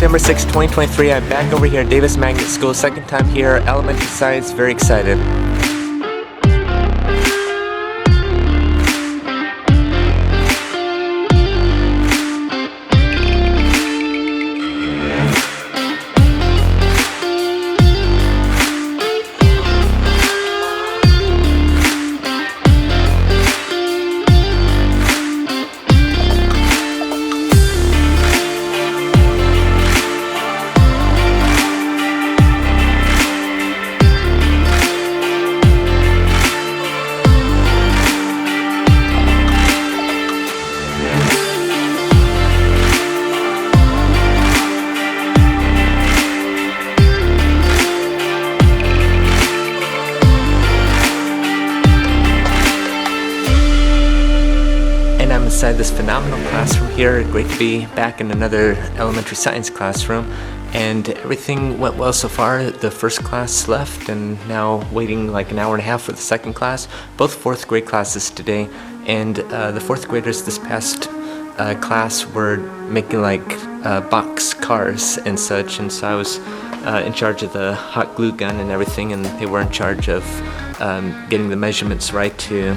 September 6, 2023. I'm back over here at Davis Magnet School, second time here, elementary science, very excited. Inside this phenomenal classroom here. Great to be back in another elementary science classroom, and everything went well so far. The first class left and now waiting like an hour and a half for the second class. Both fourth grade classes today, and the fourth graders this past class were making like box cars and such, and so I was in charge of the hot glue gun and everything, and they were in charge of getting the measurements right to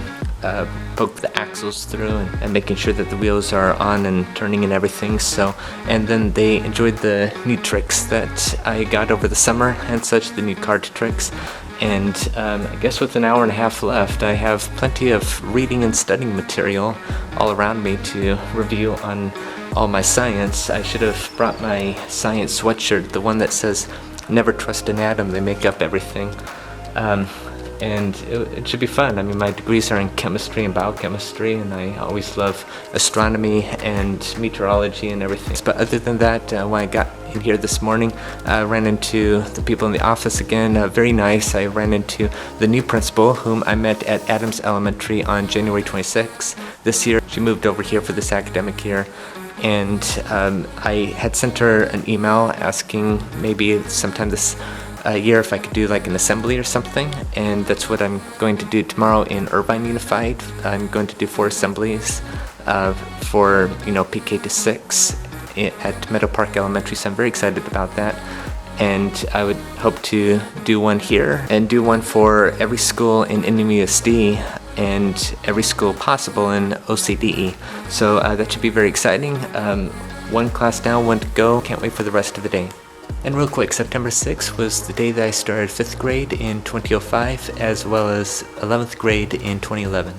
poke the axles through and making sure that the wheels are on and turning and everything. So, and then they enjoyed the new tricks that I got over the summer and such, the new card tricks. And I guess with an hour and a half left, I have plenty of reading and studying material all around me to review on all my science. I should have brought my science sweatshirt, the one that says "Never trust an atom, they make up everything." And it should be fun. I mean, my degrees are in chemistry and biochemistry, and I always love astronomy and meteorology and everything. But other than that, when I got in here this morning, I ran into the people in the office again. Very nice. I ran into the new principal, whom I met at Adams Elementary on January 26th this year. She moved over here for this academic year. And I had sent her an email asking maybe sometime this year if I could do like an assembly or something, and that's what I'm going to do tomorrow in Irvine Unified. I'm going to do 4 assemblies for PK to 6 at Meadow Park Elementary, so I'm very excited about that. And I would hope to do one here and do one for every school in NMUSD and every school possible in OCDE. So that should be very exciting. One class down, one to go. Can't wait for the rest of the day. And real quick, September 6th was the day that I started 5th grade in 2005, as well as 11th grade in 2011.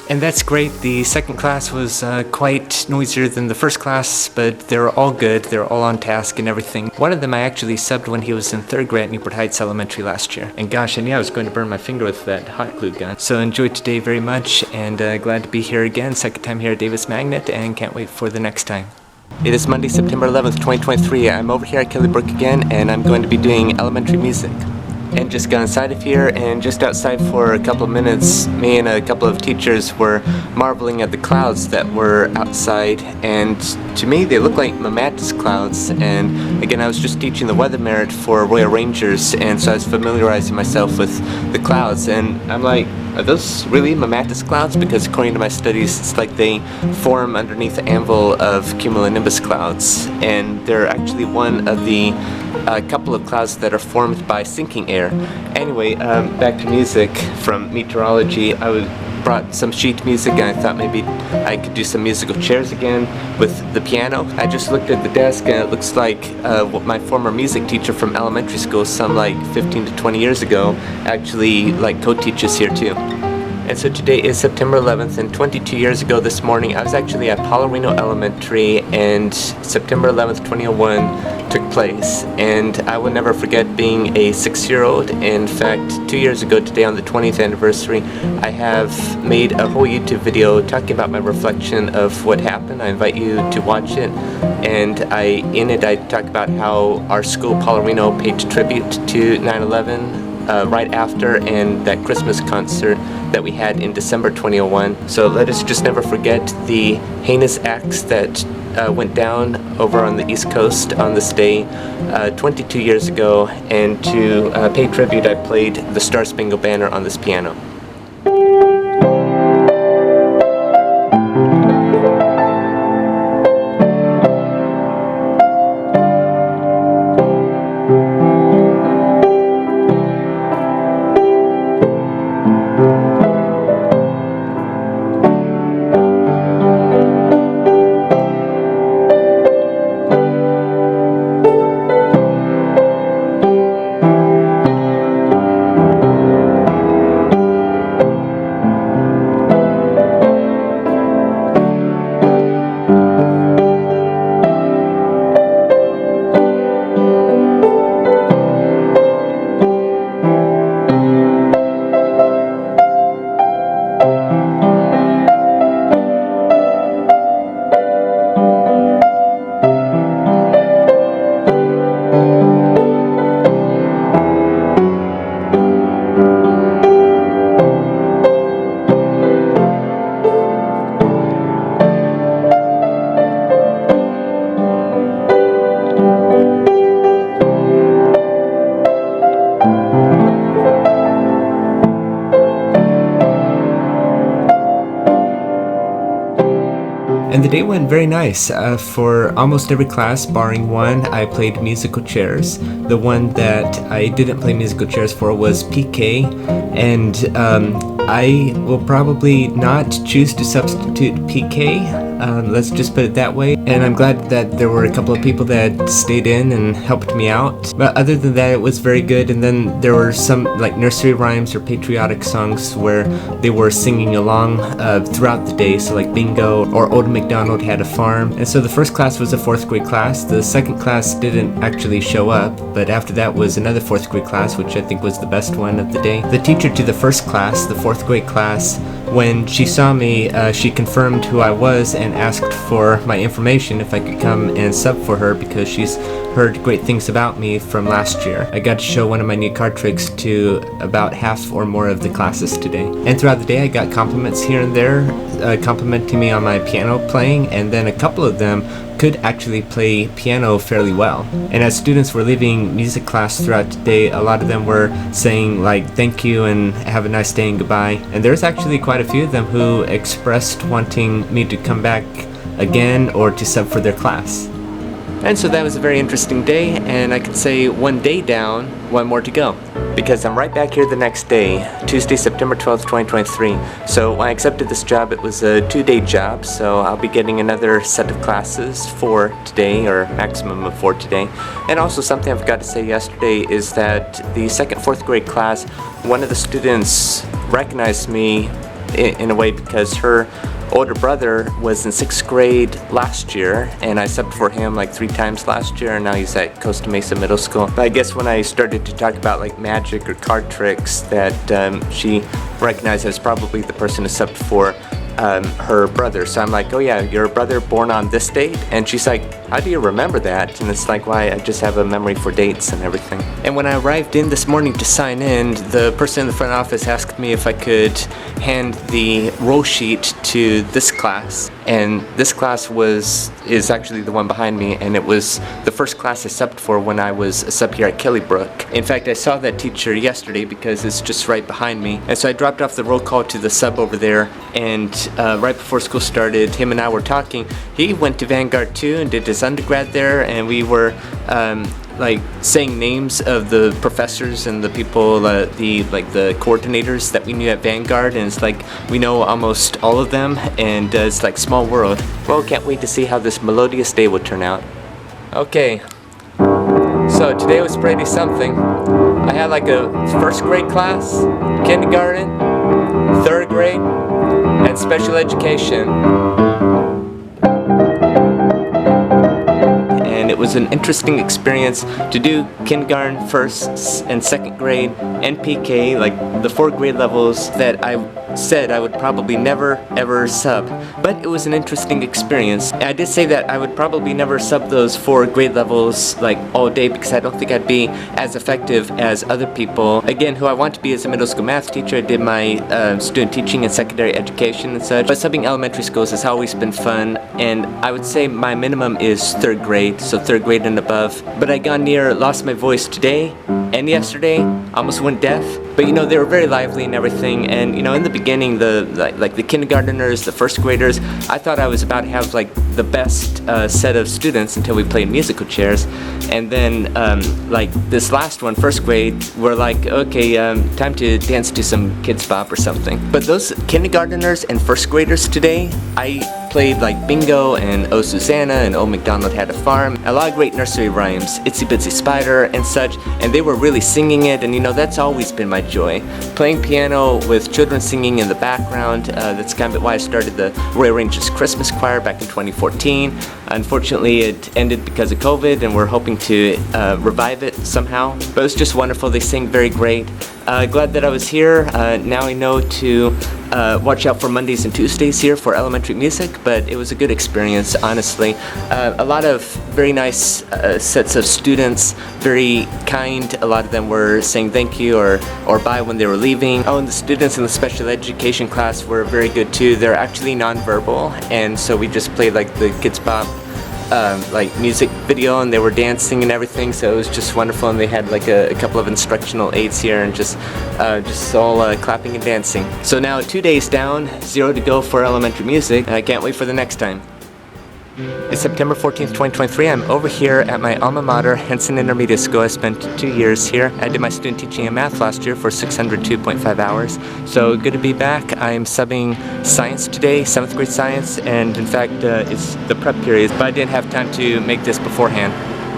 And that's great. The second class was quite noisier than the first class, but they were all good. They were all on task and everything. One of them I actually subbed when he was in 3rd grade at Newport Heights Elementary last year. And gosh, I knew I was going to burn my finger with that hot glue gun. So enjoyed today very much, and glad to be here again. Second time here at Davis Magnet, and can't wait for the next time. It is Monday, September 11th, 2023. I'm over here at Killybrooke again, and I'm going to be doing elementary music. And just got inside of here, and just outside for a couple of minutes, me and a couple of teachers were marveling at the clouds that were outside, and to me they look like mkt-sub clouds. And again, I was just teaching the weather merit for Royal Rangers, and so I was familiarizing myself with the clouds, and I'm like, are those really mkt-sub clouds? Because according to my studies, it's like they form underneath the anvil of cumulonimbus clouds, and they're actually one of the couple of clouds that are formed by sinking air. Anyway, back to music from meteorology. I brought some sheet music, and I thought maybe I could do some musical chairs again with the piano. I just looked at the desk, and it looks like what my former music teacher from elementary school, some like 15 to 20 years ago, actually like co-teaches here too. And so today is September 11th, and 22 years ago this morning, I was actually at Paularino Elementary, and September 11th, 2001 took place. And I will never forget being a 6-year-old. In fact, 2 years ago today, on the 20th anniversary, I have made a whole YouTube video talking about my reflection of what happened. I invite you to watch it. And in it I talk about how our school, Paularino, paid tribute to 9/11 right after, and that Christmas concert that we had in December 2001. So let us just never forget the heinous acts that went down over on the East Coast on this day 22 years ago, and to pay tribute, I played the Star Spangled Banner on this piano. And the day went very nice. For almost every class, barring one, I played musical chairs. The one that I didn't play musical chairs for was PK, and I will probably not choose to substitute PK. Let's just put it that way. And I'm glad that there were a couple of people that stayed in and helped me out. But other than that, it was very good. And then there were some like nursery rhymes or patriotic songs where they were singing along throughout the day. So like bingo or Old MacDonald Had a Farm. And so the first class was a 4th grade class. The second class didn't actually show up, but after that was another 4th grade class, which I think was the best one of the day. The teacher to the first class, the 4th grade class, when she saw me, she confirmed who I was and asked for my information if I could come and sub for her because she's heard great things about me from last year. I got to show one of my new card tricks to about half or more of the classes today. And throughout the day I got compliments here and there, complimenting me on my piano playing, and then a couple of them could actually play piano fairly well. And as students were leaving music class throughout the day, a lot of them were saying like thank you and have a nice day and goodbye. And there's actually quite a few of them who expressed wanting me to come back again or to sub for their class. And so that was a very interesting day, and I could say one day down, one more to go. Because I'm right back here the next day, Tuesday, September 12th, 2023. So when I accepted this job, it was a 2-day job, so I'll be getting another set of classes for today, or maximum of 4 today. And also something I forgot to say yesterday is that the 2nd, 4th grade class, one of the students recognized me in a way because her older brother was in 6th grade last year, and I subbed for him like 3 times last year, and now he's at Costa Mesa Middle School. But I guess when I started to talk about like magic or card tricks, that she recognized as probably the person who subbed for her brother. So I'm like, oh yeah, your brother born on this date? And she's like, how do you remember that? And it's like, why, I just have a memory for dates and everything. And when I arrived in this morning to sign in, the person in the front office asked me if I could hand the roll sheet to this class. And this class is actually the one behind me, and it was the first class I subbed for when I was a sub here at Killybrooke. In fact, I saw that teacher yesterday because it's just right behind me. And so I dropped off the roll call to the sub over there, and right before school started, him and I were talking. He went to Vanguard too and did his undergrad there, and we were like saying names of the professors and the people, the coordinators that we knew at Vanguard, and it's like we know almost all of them, and it's like small world. Well, can't wait to see how this melodious day will turn out. Okay, so today was pretty something. I had like a 1st grade class, kindergarten, 3rd grade, and special education. And it was an interesting experience to do kindergarten, 1st and 2nd grade, and PK, like the 4 grade levels that I said I would probably never ever sub. But it was an interesting experience. I did say that I would probably never sub those 4 grade levels like all day because I don't think I'd be as effective as other people, again, who I want to be as a middle school math teacher. I did my student teaching and secondary education and such, but subbing elementary schools has always been fun, and I would say my minimum is 3rd grade, so 3rd grade and above. But I gone near lost my voice today and yesterday, almost went deaf. But you know, they were very lively and everything, and you know, in the beginning, like the kindergarteners, the 1st graders, I thought I was about to have like the best set of students until we played musical chairs. And then like this last one, 1st grade, we're like, okay, time to dance to some Kids Bop or something. But those kindergarteners and 1st graders today, I played like bingo and Oh Susanna and Old MacDonald Had a Farm, a lot of great nursery rhymes, Itsy Bitsy Spider and such, and they were really singing it, and you know, that's always been my joy. Playing piano with children singing in the background, that's kind of why I started the Royal Rangers Christmas Choir back in 2014. Unfortunately, it ended because of COVID, and we're hoping to revive it somehow. But it was just wonderful. They sang very great. Glad that I was here. Now I know to watch out for Mondays and Tuesdays here for elementary music, but it was a good experience, honestly. A lot of very nice sets of students, very kind. A lot of them were saying thank you or bye when they were leaving. Oh, and the students in the special education class were very good too. They're actually nonverbal, and so we just played like the Kids Bop like music video, and they were dancing and everything, so it was just wonderful. And they had like a couple of instructional aids here, and just all clapping and dancing. So now 2 days down, 0 to go for elementary music, and I can't wait for the next time. It's September 14th, 2023. I'm over here at my alma mater, Ensign Intermediate School. I spent 2 years here. I did my student teaching in math last year for 602.5 hours. So good to be back. I'm subbing science today, 7th grade science, and in fact it's the prep period, but I didn't have time to make this beforehand.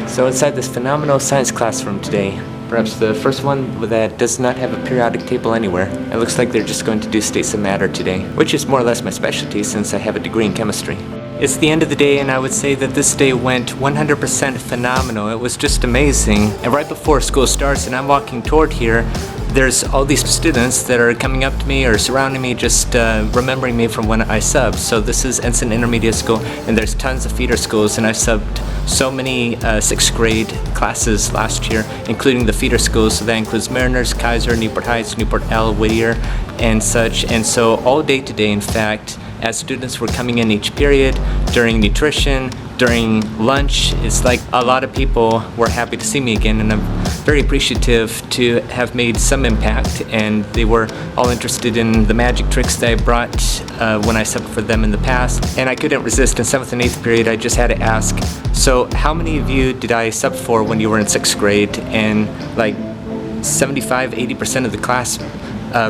So inside this phenomenal science classroom today, perhaps the first one that does not have a periodic table anywhere. It looks like they're just going to do states of matter today, which is more or less my specialty since I have a degree in chemistry. It's the end of the day, and I would say that this day went 100% phenomenal. It was just amazing. And right before school starts and I'm walking toward here, there's all these students that are coming up to me or surrounding me, just remembering me from when I subbed. So this is Ensign Intermediate School, and there's tons of feeder schools, and I subbed so many 6th grade classes last year, including the feeder schools. So that includes Mariners, Kaiser, Newport Heights, Newport L, Whittier, and such. And so all day today, in fact, as students were coming in each period, during nutrition, during lunch, it's like a lot of people were happy to see me again, and I'm very appreciative to have made some impact, and they were all interested in the magic tricks that I brought when I subbed for them in the past. And I couldn't resist. In 7th and 8th period, I just had to ask, so how many of you did I sub for when you were in 6th grade? And like 75-80% of the class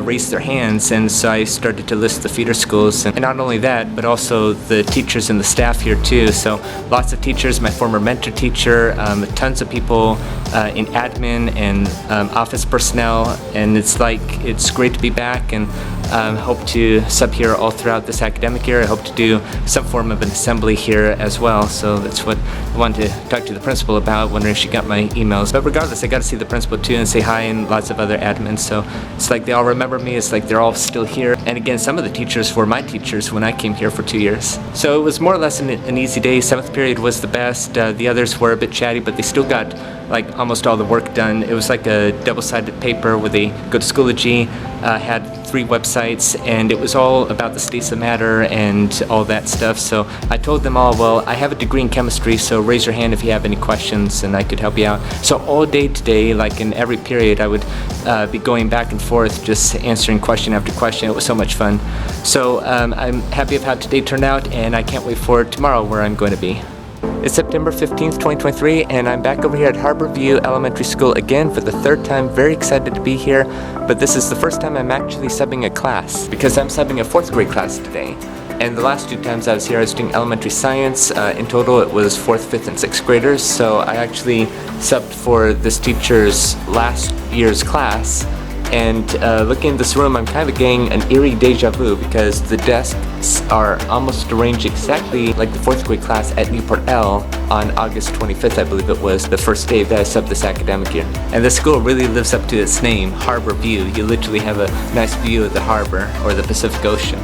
raised their hands, and so I started to list the feeder schools, and not only that, but also the teachers and the staff here too. So lots of teachers, my former mentor teacher, tons of people in admin and office personnel, and it's great to be back, and hope to sub here all throughout this academic year. I hope to do some form of an assembly here as well, so that's what I wanted to talk to the principal about, wondering if she got my emails. But regardless, I got to see the principal too and say hi, and lots of other admins, so it's like they all remember me. It's like they're all still here, and again, some of the teachers were my teachers when I came here for 2 years. So it was more or less an easy day. 7th period was the best. The others were a bit chatty, but they still got like almost all the work done. It was like a double-sided paper where they go to Schoology, had 3 websites, and it was all about the states of matter and all that stuff. So I told them all, well, I have a degree in chemistry, so raise your hand if you have any questions and I could help you out. So all day today, like in every period, I would be going back and forth, just answering question after question. It was so much fun. So I'm happy of how today turned out, and I can't wait for tomorrow where I'm going to be. It's September 15th, 2023, and I'm back over here at Harborview Elementary School again for the 3rd time. Very excited to be here, but this is the first time I'm actually subbing a class, because I'm subbing a 4th grade class today. And the last 2 times I was here, I was doing elementary science. In total, it was 4th, 5th, and 6th graders, so I actually subbed for this teacher's last year's class. And looking at this room, I'm kind of getting an eerie deja vu, because the desks are almost arranged exactly like the 4th grade class at Newport L on August 25th, I believe it was, the first day that I subbed this academic year. And the school really lives up to its name, Harborview. You literally have a nice view of the harbor or the Pacific Ocean.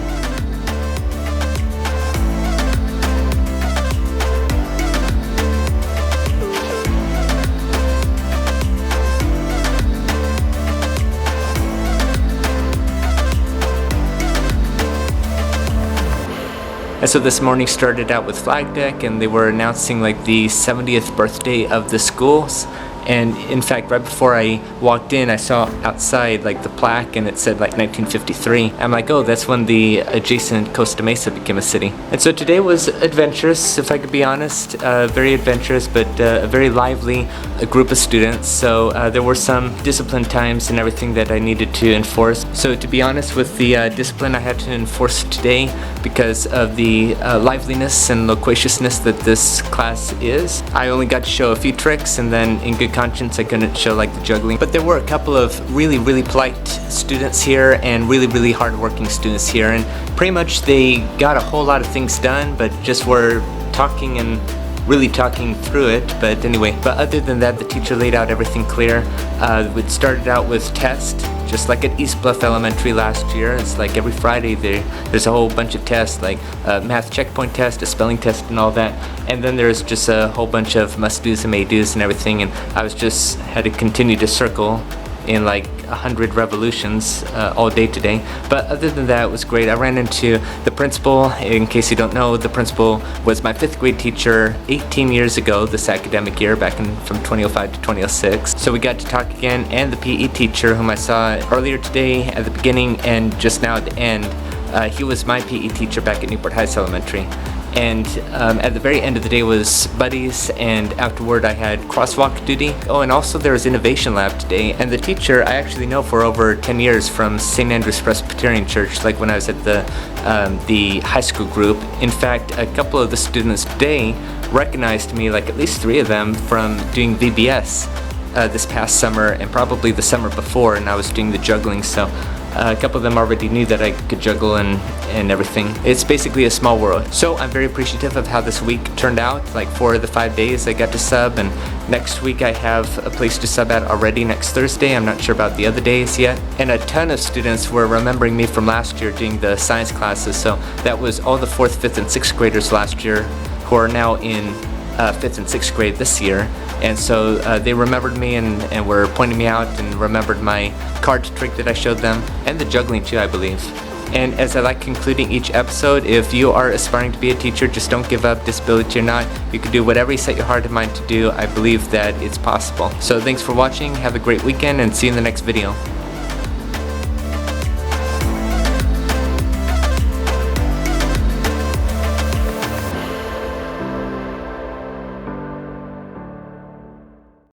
And so this morning started out with flag deck, and they were announcing like the 70th birthday of the schools. And in fact, right before I walked in, I saw outside like the plaque, and it said like 1953. I'm like, oh, that's when the adjacent Costa Mesa became a city. And so today was adventurous, if I could be honest, very adventurous, but a very lively group of students. So there were some discipline times and everything that I needed to enforce. So to be honest, with the discipline I had to enforce today, because of the liveliness and loquaciousness that this class is, I only got to show a few tricks, and then in good conscience I couldn't show like the juggling. But there were a couple of really polite students here, and really hardworking students here, and pretty much they got a whole lot of things done, but just were talking and really talking through it. But anyway, other than that, the teacher laid out everything clear. We started out with test, just like at East Bluff Elementary last year. It's like every Friday there's a whole bunch of tests, like a math checkpoint test, a spelling test, and all that. And then there's just a whole bunch of must-dos and may-dos and everything, and I had to continue to circle in like 100 revolutions all day today. But other than that, it was great. I ran into the principal. In case you don't know, the principal was my 5th grade teacher 18 years ago this academic year, back from 2005 to 2006. So we got to talk again, and the PE teacher whom I saw earlier today at the beginning and just now at the end. He was my PE teacher back at Newport Heights Elementary. And at the very end of the day was buddies, and afterward I had crosswalk duty. Oh, and also there was innovation lab today, and the teacher I actually know for over 10 years from St. Andrew's Presbyterian Church, like when I was at the high school group. In fact, a couple of the students today recognized me, like at least 3 of them, from doing VBS this past summer and probably the summer before, and I was doing the juggling, so a couple of them already knew that I could juggle and everything. It's basically a small world. So I'm very appreciative of how this week turned out. Like 4 of the 5 days I got to sub, and next week I have a place to sub at already next Thursday. I'm not sure about the other days yet. And a ton of students were remembering me from last year doing the science classes. So that was all the 4th, 5th, and 6th graders last year who are now in 5th and 6th grade this year. And so they remembered me and were pointing me out and remembered my card trick that I showed them, and the juggling too, I believe. And as I like concluding each episode, if you are aspiring to be a teacher, just don't give up, disability or not. You can do whatever you set your heart and mind to do. I believe that it's possible. So thanks for watching, have a great weekend, and see you in the next video.